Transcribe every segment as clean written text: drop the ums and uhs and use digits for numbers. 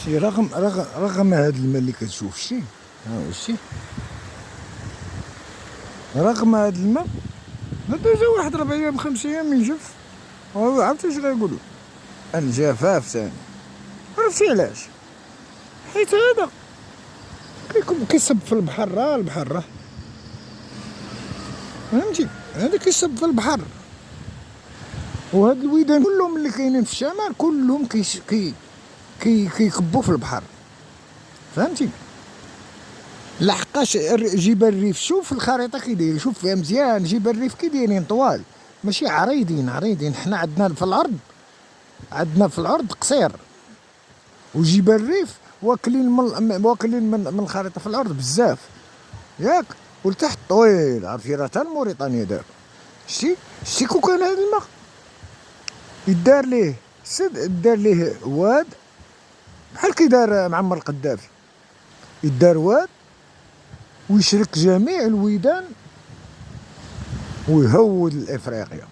شتي رغم هاد الماء اللي كتشوف، شتي ها هو، شتي رغم هاد الماء هدا جا واحد 4 ايام 5 ايام ينجف. عرفتي اش غايقولو؟ الجفاف ثاني. عرفتي علاش؟ حيت هذا كيكون كيصب في البحر، البحر فهمتي، هذا كيصب في البحر. وهاد الويدان كلهم اللي كاينين في الشمال كلهم كيكبوا في البحر، فهمتي. لحقاش جبال الريف، شوف الخريطه كي داير، شوف فيها مزيان. جبال الريف كي دايرين طوال، ماشي عريضين. حنا عندنا في الارض قصير، وجبال الريف واكلين من الخريطه في الارض بزاف، ياك. ولتحت طويل، عرفتي راه حتى موريتانيا دابا. شتي كون كان هذا الماء يدار ليه دار ليه واد بحال كي دار معمر القذافي، يدار واد ويشرك جميع الويدان ويهود لافريقيا،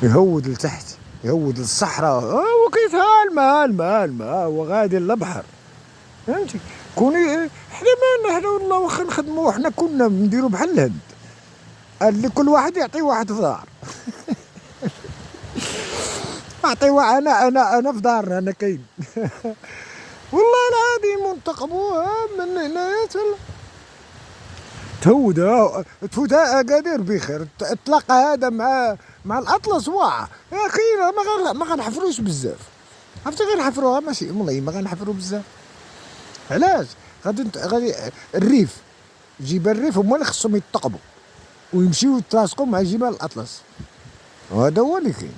يهود لتحت، يهود للصحراء. وكيفها الماء وغادي للبحر، فهمتي. كوني حنا والله واخا نخدمو حنا كنا نديرو بحال الهند، اللي كل واحد يعطي واحد في دار. اعطي واحد، انا في دارنا انا كاين. والله العظيم منتقبوها من هنايا تفوت اكادير بخير، تلاقى هذا مع الاطلس واعر يا اخي. ما غنحفروش بزاف، عرفتي، غير نحفروها ماشي والله ما غنحفرو بزاف. علاش؟ غادي الريف، جبال الريف هما اللي خصهم يتقبوا ويمشيو يتلاصقوا مع جبال الاطلس، وهذا هو اللي كاين.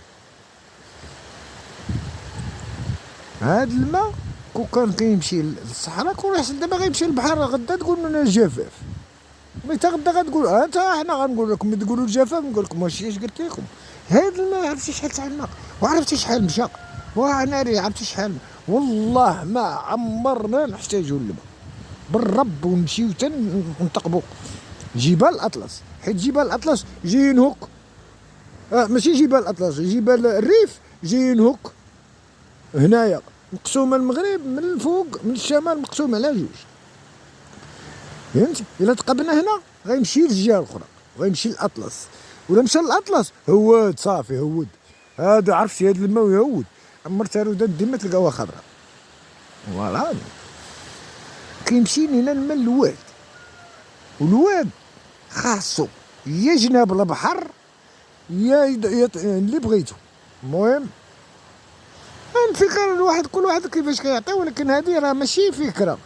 هاد الماء كون كان كيمشي للصحراء كون احسن. دابا غيمشي للبحر غدا تقول لنا الجفاف، مي تا غدا غتقول حنا غنقول لكم تقولوا الجفاف، نقول لكم واش اش قلت لكم. هاد الماء عرفتي شحال تاع الماء، وعرفتي شحال مشى، ناري عرفتي شحال. والله ما عمرنا نحتاجوا للماء بالرب، ونمشيو حتى ننتقبوا جبال الاطلس. حيت جبال الاطلس جايين هوك، ماشي جبال الاطلس، جبال الريف جايين هوك هنايا، مقسومه المغرب من الفوق من الشمال، مقسومه على جوج، فهمتي. الا تقبنا هنا غيمشي للجهه الاخرى، غيمشي للاطلس. ولا مشى للاطلس هواد صافي، هود هذا عرفتي. هذا الماء يهود، عمرتها رودات ديما تلقاوها خضراء. فوالا كيمشي لينا الماء للواد، والواد خاصو يا جناب البحر يا اللي بغيتو. المهم الفكره الواحد كل واحد كيفاش كيعطي، ولكن هذه راه ماشي فكره.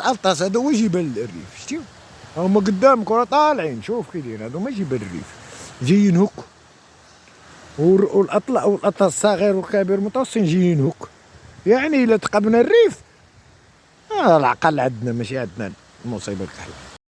الطاس هذا هو جبال الريف، شتيو هما قدامك راه طالعين، شوف كي داير. هادو هما جبال الريف جايين هوك، والاطلس الصغير والكبير المتوسط جايين هوك. يعني الا تقبنا الريف العقل عندنا، ماشي عندنا المصيبه الكحله.